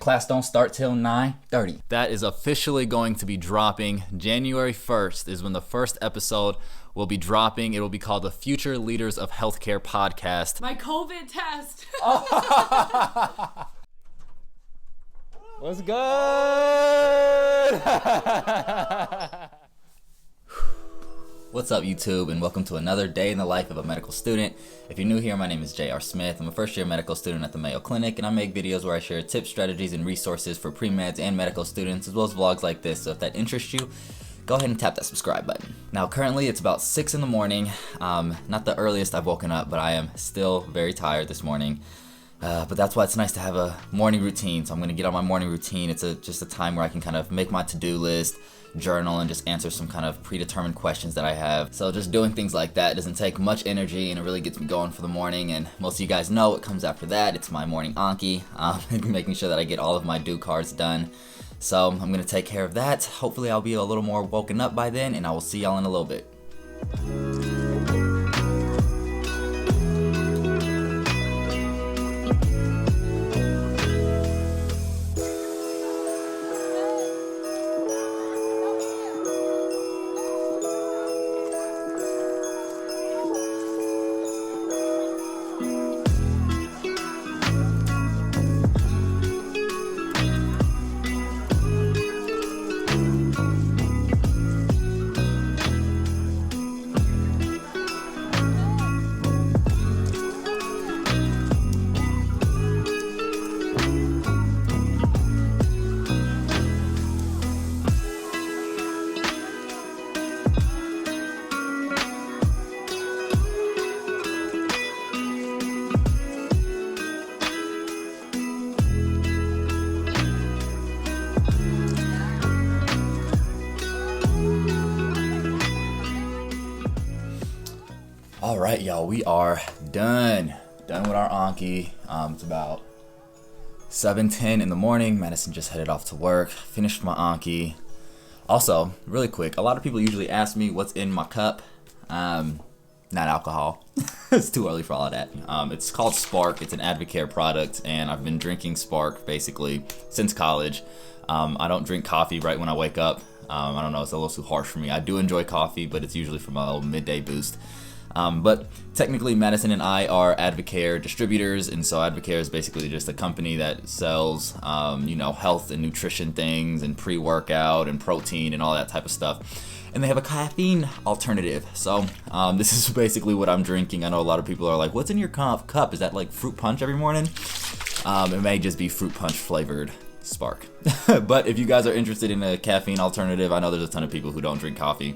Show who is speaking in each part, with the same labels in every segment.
Speaker 1: class don't start till 9:30.
Speaker 2: That is officially going to be dropping. January 1st is when the first episode will be dropping. It will be called the Future Leaders of Healthcare podcast.
Speaker 3: My COVID test.
Speaker 1: What's good?
Speaker 2: What's up, YouTube, and welcome to another day in the life of a medical student. If you're new here, my name is J.R. Smith. I'm a first-year medical student at the Mayo Clinic, and I make videos where I share tips, strategies, and resources for pre-meds and medical students, as well as vlogs like this. So if that interests you, go ahead and tap that subscribe button. Now, currently, it's about 6 in the morning. Not the earliest I've woken up, but I am still very tired this morning. But that's why it's nice to have a morning routine. So I'm going to get on my morning routine. It's just a time where I can kind of make my to-do list, journal, and just answer some kind of predetermined questions that I have. So just doing things like that doesn't take much energy, and it really gets me going for the morning. And most of you guys know what comes after that. It's my morning Anki, making sure that I get all of my due cards done. So I'm going to take care of that. Hopefully I'll be a little more woken up by then, and I will see y'all in a little bit. All right, y'all, we are done with our Anki. It's about 7:10 in the morning. Madison just headed off to work, finished my Anki. Also, really quick, a lot of people usually ask me what's in my cup. Not alcohol. It's too early for all of that. It's called Spark. It's an Advocare product, and I've been drinking Spark basically since college. I don't drink coffee right when I wake up. I don't know, it's a little too harsh for me. I do enjoy coffee, but it's usually for my little midday boost. But technically, Madison and I are Advocare distributors, and so Advocare is basically just a company that sells, health and nutrition things and pre-workout and protein and all that type of stuff. And they have a caffeine alternative. So this is basically what I'm drinking. I know a lot of people are like, what's in your cup? Is that like fruit punch every morning? It may just be fruit punch flavored Spark. But if you guys are interested in a caffeine alternative, I know there's a ton of people who don't drink coffee.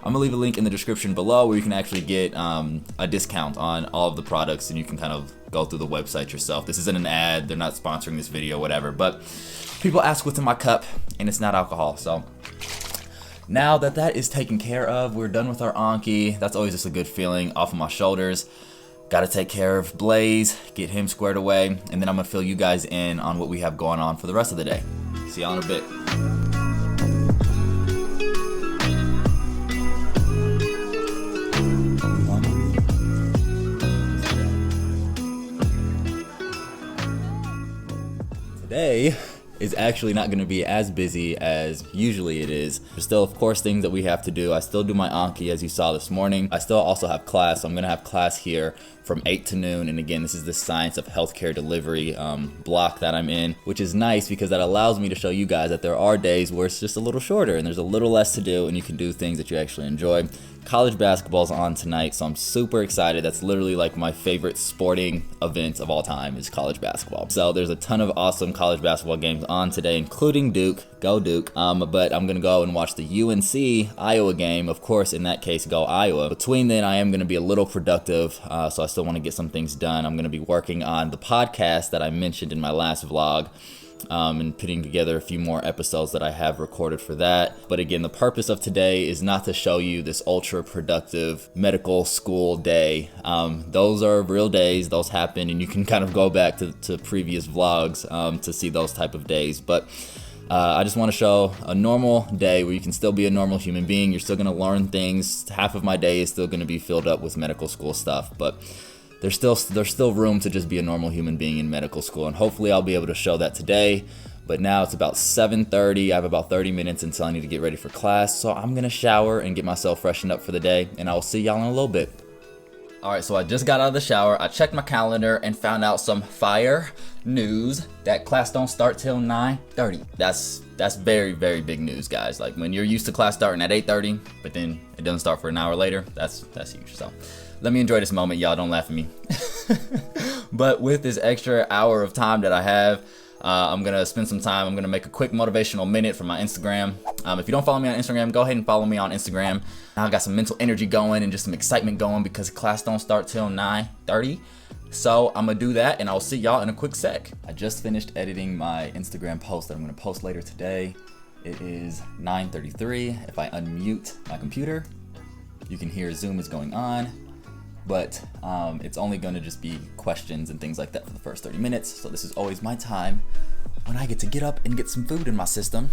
Speaker 2: I'm going to leave a link in the description below where you can actually get a discount on all of the products, and you can kind of go through the website yourself. This isn't an ad. They're not sponsoring this video, whatever. But people ask what's in my cup, and it's not alcohol. So now that that is taken care of, we're done with our Anki. That's always just a good feeling off of my shoulders. Got to take care of Blaze, get him squared away, and then I'm going to fill you guys in on what we have going on for the rest of the day. See y'all in a bit. Today is actually not going to be as busy as usually it is. There's still, of course, things that we have to do. I still do my Anki, as you saw this morning. I still also have class. So I'm going to have class here from 8 to noon. And again, this is the Science of Healthcare Delivery block that I'm in, which is nice because that allows me to show you guys that there are days where it's just a little shorter and there's a little less to do, and you can do things that you actually enjoy. College basketball's on tonight, so I'm super excited. That's literally like my favorite sporting event of all time is college basketball. So there's a ton of awesome college basketball games on today, including Duke. Go Duke. But I'm going to go and watch the UNC-Iowa game. Of course, in that case, go Iowa. Between then, I am going to be a little productive, so I still want to get some things done. I'm going to be working on the podcast that I mentioned in my last vlog. And putting together a few more episodes that I have recorded for that. But again, the purpose of today is not to show you this ultra productive medical school day. Those are real days, those happen, and you can kind of go back to previous vlogs to see those type of days. But I just want to show a normal day where you can still be a normal human being. You're still going to learn things. Half of my day is still going to be filled up with medical school stuff, but there's still room to just be a normal human being in medical school, and hopefully I'll be able to show that today. But now it's about 7:30. I have about 30 minutes until I need to get ready for class, so I'm gonna shower and get myself freshened up for the day, and I will see y'all in a little bit. Alright, so I just got out of the shower, I checked my calendar and found out some fire news that class don't start till 9:30. That's very, very big news, guys. Like, when you're used to class starting at 8:30, but then it doesn't start for an hour later, that's huge. So let me enjoy this moment, y'all, don't laugh at me. But with this extra hour of time that I have, I'm gonna spend some time. I'm gonna make a quick motivational minute for my Instagram. If you don't follow me on Instagram, go ahead and follow me on Instagram. Now I got some mental energy going and just some excitement going because class don't start till 9:30. So I'm gonna do that and I'll see y'all in a quick sec. I just finished editing my Instagram post that I'm gonna post later today. It is 9:33. If I unmute my computer, you can hear Zoom is going on. But it's only going to just be questions and things like that for the first 30 minutes. So this is always my time when I get to get up and get some food in my system.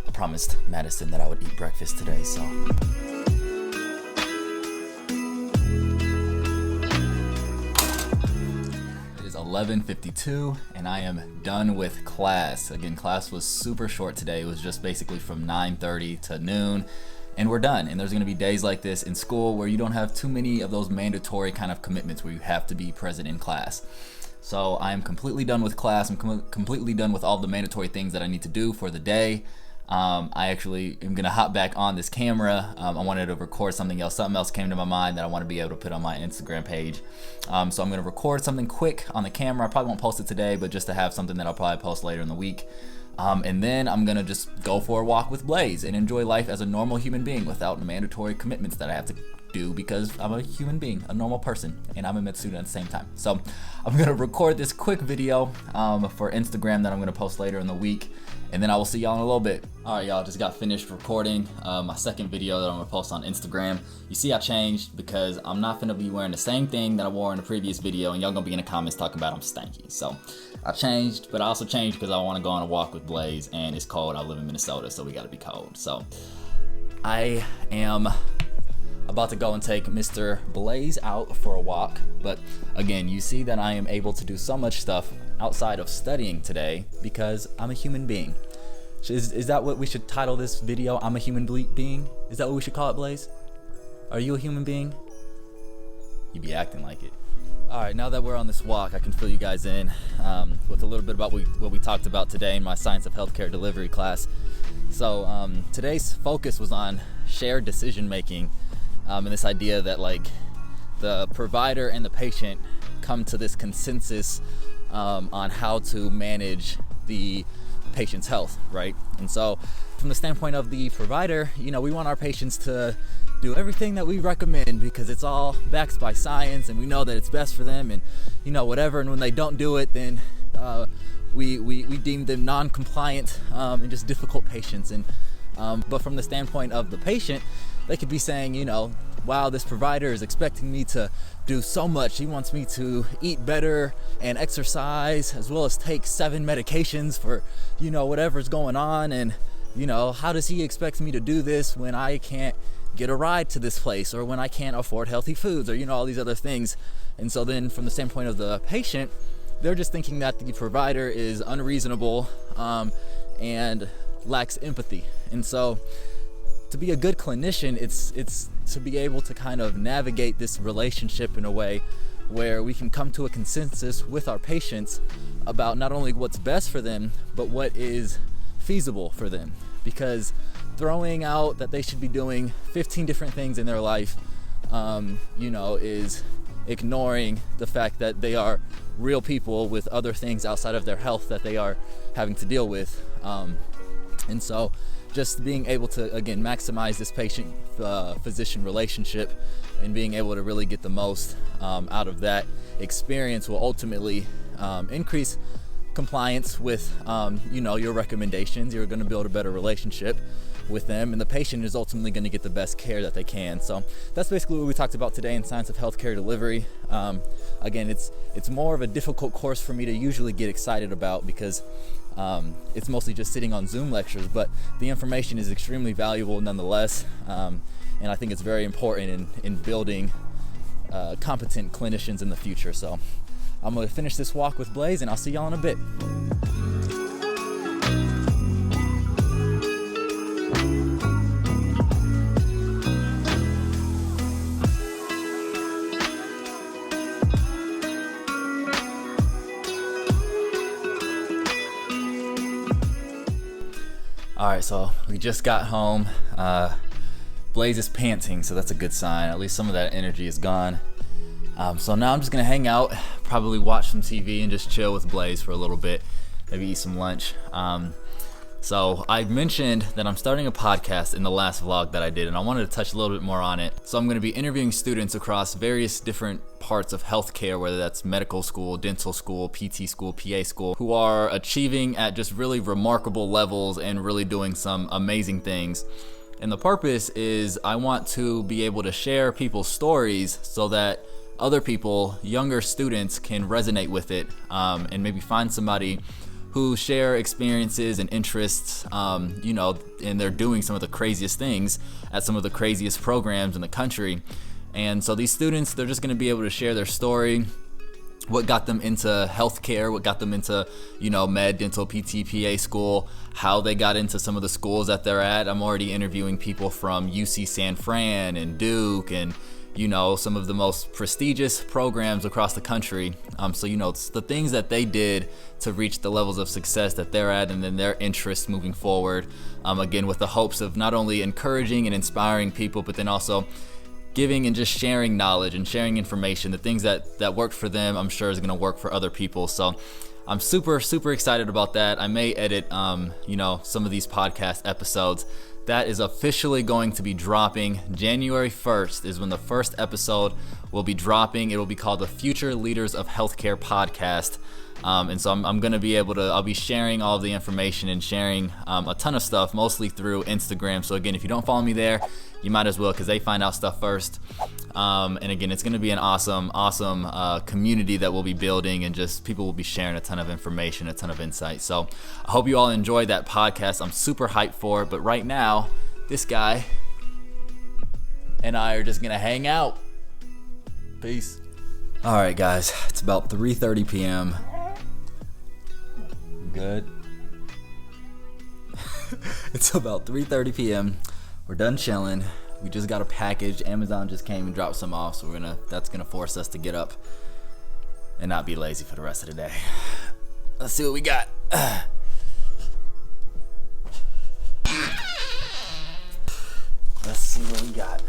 Speaker 2: I promised Madison that I would eat breakfast today, so. It is 11:52 and I am done with class. Again, class was super short today. It was just basically from 9:30 to noon. And we're done. And there's gonna be days like this in school where you don't have too many of those mandatory kind of commitments where you have to be present in class. So I am completely done with class. I'm completely done with all the mandatory things that I need to do for the day. I actually am gonna hop back on this camera. I wanted to record something else. Something else came to my mind that I want to be able to put on my Instagram page. So I'm gonna record something quick on the camera. I probably won't post it today, but just to have something that I'll probably post later in the week. And then I'm gonna just go for a walk with Blaze and enjoy life as a normal human being without mandatory commitments that I have to do because I'm a human being, a normal person, and I'm a med student at the same time. So I'm gonna record this quick video for Instagram that I'm gonna post later in the week, and then I will see y'all in a little bit. All right, y'all, just got finished recording my second video that I'm gonna post on Instagram. You see I changed because I'm not gonna be wearing the same thing that I wore in the previous video, and y'all gonna be in the comments talking about I'm stanky. So I changed, but I also changed because I wanna go on a walk with Blaze, and it's cold. I live in Minnesota, so we gotta be cold. So I am about to go and take Mr. Blaze out for a walk, but again, you see that I am able to do so much stuff outside of studying today because I'm a human being. Is that what we should title this video? I'm a human being? Is that what we should call it, Blaze? Are you a human being? You be acting like it. All right, now that we're on this walk, I can fill you guys in with a little bit about what we talked about today in my Science of Healthcare Delivery class. So today's focus was on shared decision making. And this idea that like the provider and the patient come to this consensus on how to manage the patient's health, right? And so from the standpoint of the provider, you know, we want our patients to do everything that we recommend because it's all backed by science and we know that it's best for them and, you know, whatever. And when they don't do it, then we deem them non-compliant and just difficult patients. And but from the standpoint of the patient, they could be saying, you know, wow, this provider is expecting me to do so much. He wants me to eat better and exercise as well as take 7 medications for, you know, whatever's going on. And, you know, how does he expect me to do this when I can't get a ride to this place or when I can't afford healthy foods or, you know, all these other things. And so then from the standpoint of the patient, they're just thinking that the provider is unreasonable and lacks empathy. And so to be a good clinician, it's to be able to kind of navigate this relationship in a way where we can come to a consensus with our patients about not only what's best for them, but what is feasible for them. Because throwing out that they should be doing 15 different things in their life, you know, is ignoring the fact that they are real people with other things outside of their health that they are having to deal with. And so just being able to, again, maximize this patient-physician relationship and being able to really get the most out of that experience will ultimately increase compliance with, you know, your recommendations. You're going to build a better relationship with them, and the patient is ultimately going to get the best care that they can. So that's basically what we talked about today in Science of Healthcare Delivery. Again, it's more of a difficult course for me to usually get excited about because it's mostly just sitting on Zoom lectures, but the information is extremely valuable nonetheless, and I think it's very important in building competent clinicians in the future. So I'm gonna finish this walk with Blaze, and I'll see y'all in a bit. All right, so we just got home. Blaze is panting, so that's a good sign. At least some of that energy is gone. So now I'm just gonna hang out, probably watch some TV and just chill with Blaze for a little bit, maybe eat some lunch. So I mentioned that I'm starting a podcast in the last vlog that I did, and I wanted to touch a little bit more on it. So I'm gonna be interviewing students across various different parts of healthcare, whether that's medical school, dental school, PT school, PA school, who are achieving at just really remarkable levels and really doing some amazing things. And the purpose is I want to be able to share people's stories so that other people, younger students, can resonate with it, and maybe find somebody who share experiences and interests, and they're doing some of the craziest things at some of the craziest programs in the country. And so these students, they're just gonna be able to share their story, what got them into healthcare, what got them into, med, dental, PT, PA school, how they got into some of the schools that they're at. I'm already interviewing people from UC San Fran and Duke and some of the most prestigious programs across the country. So it's the things that they did to reach the levels of success that they're at, and then their interests moving forward. Again, with the hopes of not only encouraging and inspiring people, but then also giving and just sharing knowledge and sharing information. The things that worked for them, I'm sure is gonna work for other people. So I'm super, super excited about that. I may edit, some of these podcast episodes. That is officially going to be dropping. January 1st is when the first episode will be dropping. It will be called the Future Leaders of Healthcare Podcast. And so I'm going to be I'll be sharing all of the information and sharing a ton of stuff, mostly through Instagram. So again, if you don't follow me there, you might as well, because they find out stuff first. And again, it's going to be an awesome community that we'll be building, and just people will be sharing a ton of information, a ton of insight. So I hope you all enjoyed that podcast. I'm super hyped for it. But right now, this guy and I are just going to hang out. Peace. All right, guys, it's about 3:30 p.m. Good. It's about 3:30 p.m. We're done chilling. We just got a package. Amazon just came and dropped some off, so that's gonna force us to get up and not be lazy for the rest of the day. Let's see what we got. Let's see what we got.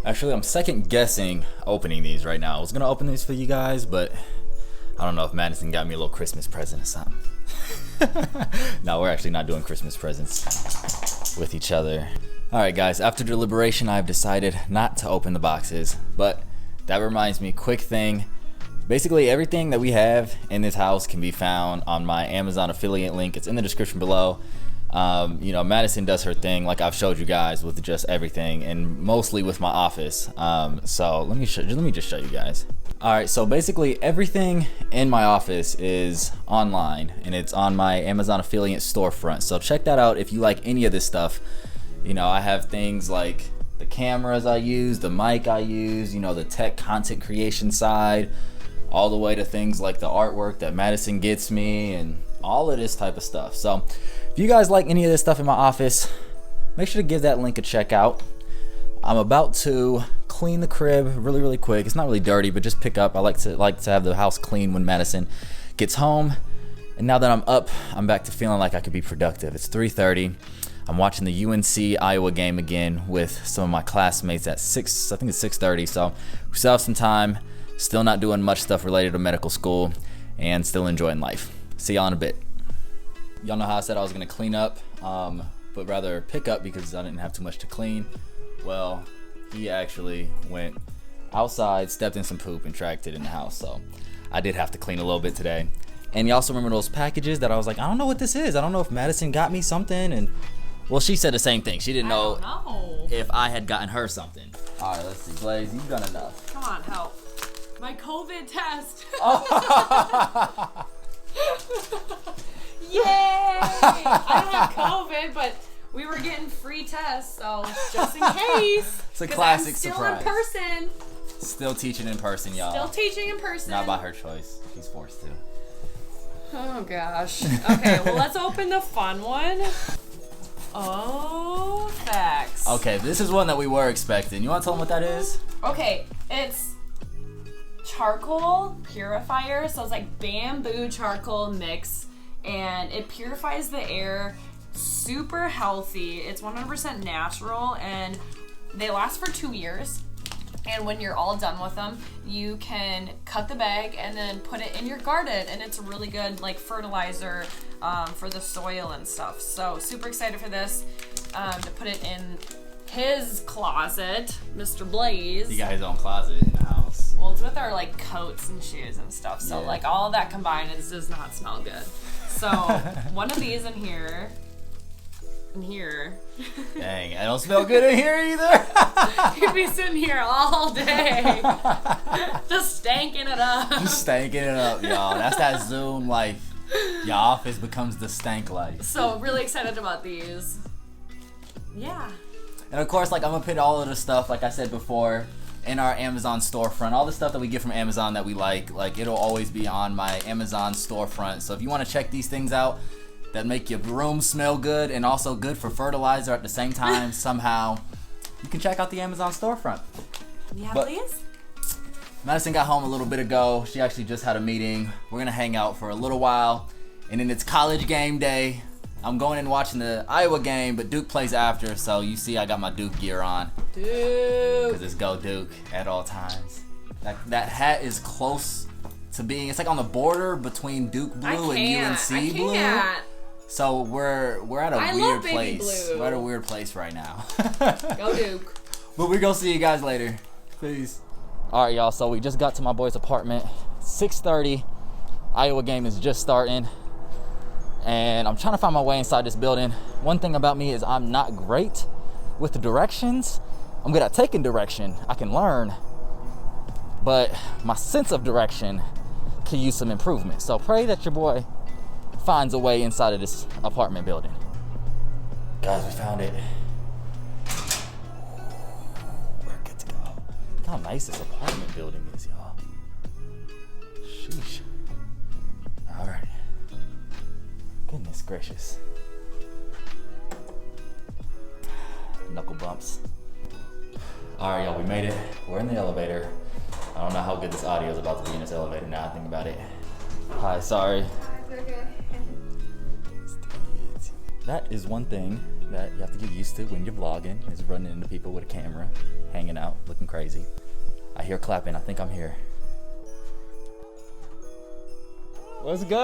Speaker 2: Actually, I'm second guessing opening these right now. I was gonna open these for you guys, but I don't know if Madison got me a little Christmas present or something. No, we're actually not doing Christmas presents with each other. All right, guys, after deliberation, I've decided not to open the boxes, but that reminds me, quick thing. Basically, everything that we have in this house can be found on my Amazon affiliate link. It's in the description below. Madison does her thing, like I've showed you guys, with just everything, and mostly with my office. So let me just show you guys. All right, so basically everything in my office is online, and it's on my Amazon affiliate storefront. So check that out if you like any of this stuff. I have things like the cameras I use, the mic I use, the tech content creation side, all the way to things like the artwork that Madison gets me, and all of this type of stuff. So if you guys like any of this stuff in my office, make sure to give that link a check out. I'm about to clean the crib really, really quick. It's not really dirty, but just pick up. I like to have the house clean when Madison gets home. And now that I'm up, I'm back to feeling like I could be productive. It's 3:30. I'm watching the UNC Iowa game again with some of my classmates at 6. I think it's 6:30. So we still have some time. Still not doing much stuff related to medical school, and still enjoying life. See y'all in a bit. Y'all know how I said I was gonna clean up, but rather pick up because I didn't have too much to clean. Well, he actually went outside, stepped in some poop, and tracked it in the house. So I did have to clean a little bit today. And you also remember those packages that I was like, I don't know what this is. I don't know if Madison got me something. And well, she said the same thing. She didn't know if I had gotten her something. All right, let's see. Blaze, you've done enough.
Speaker 3: Come on, help. My COVID test. Yay! I don't have COVID, but we were getting free tests, so just in case.
Speaker 2: It's a
Speaker 3: 'cause
Speaker 2: classic
Speaker 3: I'm still
Speaker 2: surprise.
Speaker 3: in person.
Speaker 2: Still teaching in person, y'all.
Speaker 3: Still teaching in person.
Speaker 2: Not by her choice. She's forced to.
Speaker 3: Oh gosh. Okay, well let's open the fun one. Oh, facts.
Speaker 2: Okay, this is one that we were expecting. You want to tell them what that is?
Speaker 3: Okay, it's charcoal purifier, so it's like bamboo charcoal mix, and it purifies the air. Super healthy. It's 100% natural, and they last for 2 years. And when you're all done with them, you can cut the bag and then put it in your garden, and it's really good like fertilizer for the soil and stuff. So super excited for this, to put it in his closet, Mr. Blaze.
Speaker 2: He got his own closet in the house.
Speaker 3: Well, it's with our like coats and shoes and stuff. So
Speaker 2: Yeah.
Speaker 3: like all of that combined, it does not smell good. So one of these in here. In here.
Speaker 2: Dang, I don't smell good in here either.
Speaker 3: You'd be sitting here all day. Just stanking it up.
Speaker 2: Just stanking it up, y'all. That's that Zoom life. Your office becomes the stank life.
Speaker 3: So really excited about these. Yeah.
Speaker 2: And of course, like, I'm gonna put all of the stuff, like I said before, in our Amazon storefront. All the stuff that we get from Amazon that we like, it'll always be on my Amazon storefront. So if you want to check these things out that make your room smell good and also good for fertilizer at the same time, somehow, you can check out the Amazon storefront.
Speaker 3: Yeah,
Speaker 2: But-
Speaker 3: please.
Speaker 2: Madison got home a little bit ago. She actually just had a meeting. We're gonna hang out for a little while, and then it's college game day. I'm going and watching the Iowa game, but Duke plays after, so you see I got my Duke gear on,
Speaker 3: Dude.
Speaker 2: because it's go Duke at all times. That hat is close to being, it's like on the border between Duke blue and UNC blue. So we're at a
Speaker 3: I
Speaker 2: weird
Speaker 3: love baby
Speaker 2: place.
Speaker 3: blue.
Speaker 2: We're at a weird place right now.
Speaker 3: Go Duke.
Speaker 2: But we're gonna see you guys later. Peace. All right, y'all. So we just got to my boy's apartment. 6:30. Iowa game is just starting, and I'm trying to find my way inside this building. One thing about me is I'm not great with the directions. I'm good at taking direction. I can learn, but my sense of direction could use some improvement. So pray that your boy finds a way inside of this apartment building. Guys, we found it. We're good to go. Look how nice this apartment building is, y'all. Sheesh. All right. Goodness gracious. Knuckle bumps. All right, y'all, we made it. We're in the elevator. I don't know how good this audio is about to be in this elevator now I think about it. Hi, sorry. That is one thing that you have to get used to when you're vlogging, is running into people with a camera, hanging out, looking crazy. I hear clapping. I think I'm here.
Speaker 1: What's good?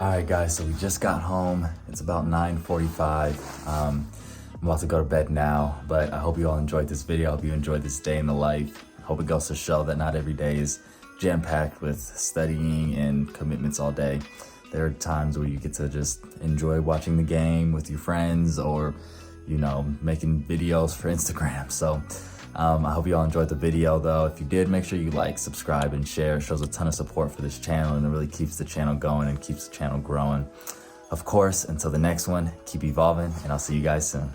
Speaker 2: Alright guys, so we just got home. It's about 9:45. I'm about to go to bed now, but I hope you all enjoyed this video. I hope you enjoyed this day in the life. I hope it goes to show that not every day is jam-packed with studying and commitments all day. There are times where you get to just enjoy watching the game with your friends, or, you know, making videos for Instagram. So I hope you all enjoyed the video though. If you did, make sure you like, subscribe, and share. It shows a ton of support for this channel, and it really keeps the channel going and keeps the channel growing. Of course, until the next one, keep evolving, and I'll see you guys soon.